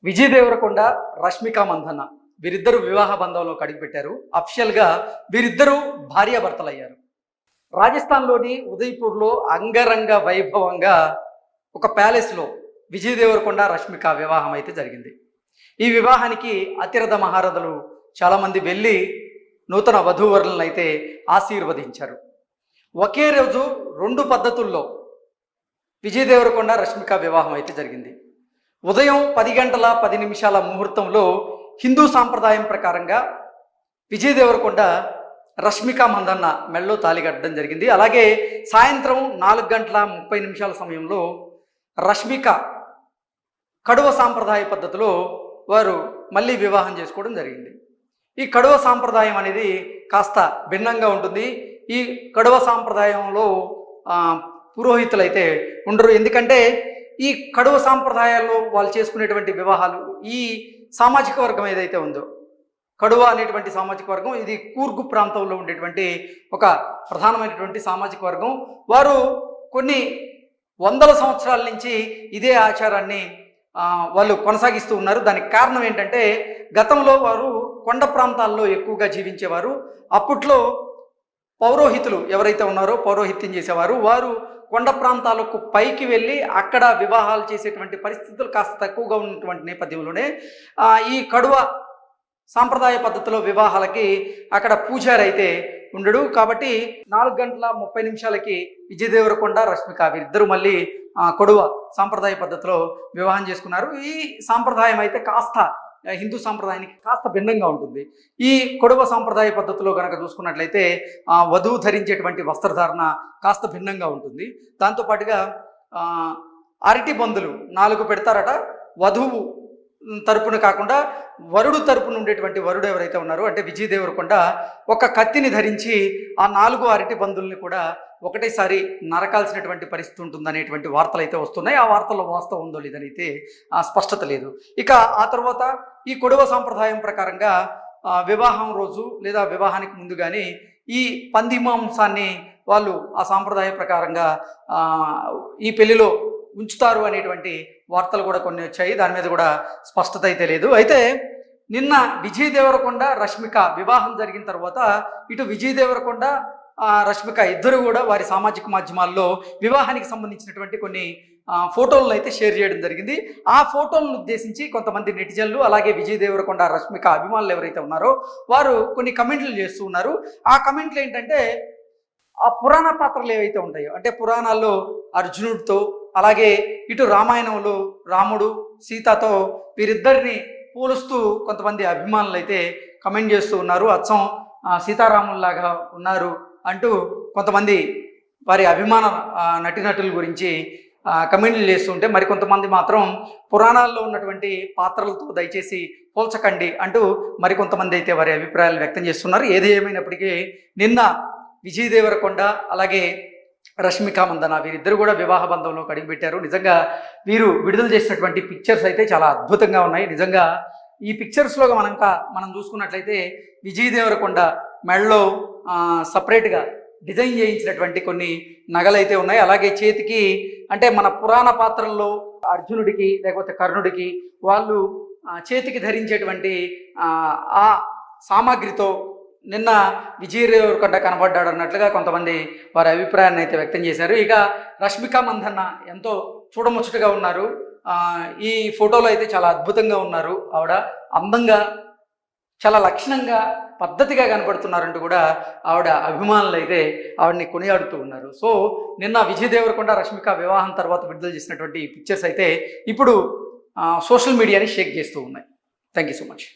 విజయ్ దేవరకొండ, రష్మిక మందన్న వీరిద్దరూ వివాహ బంధంలో అడుగుపెట్టారు. అఫిషియల్గా వీరిద్దరూ భార్యాభర్తలయ్యారు. రాజస్థాన్లోని ఉదయ్పూర్లో అంగరంగ వైభవంగా ఒక ప్యాలెస్లో విజయ్ దేవరకొండ, రష్మిక వివాహం అయితే జరిగింది. ఈ వివాహానికి అతిరథ మహారథులు చాలామంది వెళ్ళి నూతన వధూవరులను అయితే ఆశీర్వదించారు. ఒకే రోజు రెండు పద్ధతుల్లో విజయ్ దేవరకొండ, రష్మిక వివాహం అయితే జరిగింది. ఉదయం 10 గంటల 10 నిమిషాల ముహూర్తంలో హిందూ సాంప్రదాయం ప్రకారంగా విజయ్ దేవరకొండ, రష్మిక మందన్న మెళ్ళలో తాళి కట్టడం జరిగింది. అలాగే సాయంత్రం 4 గంటల 30 నిమిషాల సమయంలో రష్మిక కడువ సాంప్రదాయ పద్ధతిలో వారు మళ్ళీ వివాహం చేసుకోవడం జరిగింది. ఈ కడువ సాంప్రదాయం అనేది కాస్త భిన్నంగా ఉంటుంది. ఈ కడువ సాంప్రదాయంలో పురోహితులు అయితే ఉండరు. ఎందుకంటే ఈ కడువ సాంప్రదాయాల్లో వాళ్ళు చేసుకునేటువంటి వివాహాలు, ఈ సామాజిక వర్గం ఏదైతే ఉందో కడువ అనేటువంటి సామాజిక వర్గం, ఇది కూర్గు ప్రాంతంలో ఉండేటువంటి ఒక ప్రధానమైనటువంటి సామాజిక వర్గం. వారు కొన్ని వందల సంవత్సరాల నుంచి ఇదే ఆచారాన్ని వాళ్ళు కొనసాగిస్తూ ఉన్నారు. దానికి కారణం ఏంటంటే గతంలో వారు కొండ ప్రాంతాల్లో ఎక్కువగా జీవించేవారు. అప్పట్లో పౌరోహితులు ఎవరైతే ఉన్నారో పౌరోహిత్యం చేసేవారు. వారు కొండ ప్రాంతాలకు పైకి వెళ్ళి అక్కడ వివాహాలు చేసేటువంటి పరిస్థితులు కాస్త తక్కువగా ఉన్నటువంటి నేపథ్యంలోనే ఈ కడువ సాంప్రదాయ పద్ధతిలో వివాహాలకి అక్కడ పూజారి అయితే ఉండడు. కాబట్టి 4 గంటల 30 నిమిషాలకి విజయ్ దేవరకొండ, రష్మిక వీరిద్దరూ మళ్ళీ కడువ సాంప్రదాయ పద్ధతిలో వివాహం చేసుకున్నారు. ఈ సాంప్రదాయం అయితే కాస్త హిందూ సాంప్రదాయానికి కాస్త భిన్నంగా ఉంటుంది. ఈ కొడవ సాంప్రదాయ పద్ధతిలో కనుక చూసుకున్నట్లయితే వధువు ధరించేటువంటి వస్త్రధారణ కాస్త భిన్నంగా ఉంటుంది. దాంతోపాటుగా అరటి బందులు 4 పెడతారట. వధువు తరపున కాకుండా వరుడు తరపున ఉండేటువంటి వరుడు ఎవరైతే ఉన్నారో అంటే విజయ్ దేవరకొండ ఒక కత్తిని ధరించి ఆ 4 అరటి బందుల్ని కూడా ఒకటేసారి నరకాల్సినటువంటి పరిస్థితి ఉంటుందనేటువంటి వార్తలు అయితే వస్తున్నాయి. ఆ వార్తల్లో వాస్తవం ఉందో లేదనైతే స్పష్టత లేదు. ఇక ఆ తర్వాత ఈ కొడవ సాంప్రదాయం ప్రకారంగా వివాహం రోజు లేదా వివాహానికి ముందు కానీ ఈ పంది మాంసాన్ని వాళ్ళు ఆ సాంప్రదాయ ప్రకారంగా ఈ పెళ్లిలో ఉంచుతారు అనేటువంటి వార్తలు కూడా కొన్ని వచ్చాయి. దాని మీద కూడా స్పష్టత అయితే లేదు. అయితే నిన్న విజయ్ దేవరకొండ, రష్మిక వివాహం జరిగిన తర్వాత ఇటు విజయ్ దేవరకొండ, రష్మిక ఇద్దరు కూడా వారి సామాజిక మాధ్యమాల్లో వివాహానికి సంబంధించినటువంటి కొన్ని ఫోటోలను అయితే షేర్ చేయడం జరిగింది. ఆ ఫోటోలను ఉద్దేశించి కొంతమంది నెటిజన్లు అలాగే విజయ్ దేవరకొండ, రష్మిక అభిమానులు ఎవరైతే ఉన్నారో వారు కొన్ని కమెంట్లు చేస్తూ ఉన్నారు. ఆ కమెంట్లు ఏంటంటే ఆ పురాణ పాత్రలు ఏవైతే ఉంటాయో అంటే పురాణాల్లో అర్జునుడితో అలాగే ఇటు రామాయణంలో రాముడు, సీతతో వీరిద్దరిని పోలుస్తూ కొంతమంది అభిమానులు అయితే కమెంట్ చేస్తూ ఉన్నారు. అచ్చం సీతారాముల్లాగా ఉన్నారు అంటూ కొంతమంది వారి అభిమాన నటీనటుల గురించి కమెంట్లు చేస్తుంటే మరికొంతమంది మాత్రం పురాణాల్లో ఉన్నటువంటి పాత్రలతో దయచేసి పోల్చకండి అంటూ మరికొంతమంది అయితే వారి అభిప్రాయాలు వ్యక్తం చేస్తున్నారు. ఏది ఏమైనప్పటికీ నిన్న విజయ్ దేవరకొండ అలాగే రష్మిక మందన్న వీరిద్దరు కూడా వివాహ బంధంలో అడుగుపెట్టారు. నిజంగా వీరు విడుదల చేసినటువంటి పిక్చర్స్ అయితే చాలా అద్భుతంగా ఉన్నాయి. నిజంగా ఈ పిక్చర్స్లో మనం చూసుకున్నట్లయితే విజయ్ దేవరకొండ మెడలో సపరేట్గా డిజైన్ చేయించినటువంటి కొన్ని నగలైతే ఉన్నాయి. అలాగే చేతికి అంటే మన పురాణ పాత్రల్లో అర్జునుడికి లేకపోతే కర్ణుడికి వాళ్ళు చేతికి ధరించేటువంటి ఆ సామాగ్రితో నిన్న విజయ్ దేవరకొండ కనబడ్డాడు అన్నట్లుగా కొంతమంది వారి అభిప్రాయాన్ని అయితే వ్యక్తం చేశారు. ఇక రష్మిక మందన్న ఎంతో చూడముచ్చటగా ఉన్నారు. ఈ ఫోటోలో అయితే చాలా అద్భుతంగా ఉన్నారు. ఆవిడ అందంగా చాలా లక్షణంగా పద్ధతిగా కనపడుతున్నారంటూ కూడా ఆవిడ అభిమానులు అయితే ఆవిడని కొనియాడుతూ ఉన్నారు. సో నిన్న విజయ్ దేవరకొండ, రష్మిక వివాహం తర్వాత విడుదల చేసినటువంటి ఈ పిక్చర్స్ అయితే ఇప్పుడు సోషల్ మీడియాని షేక్ చేస్తూ ఉన్నాయి. Thank you so much.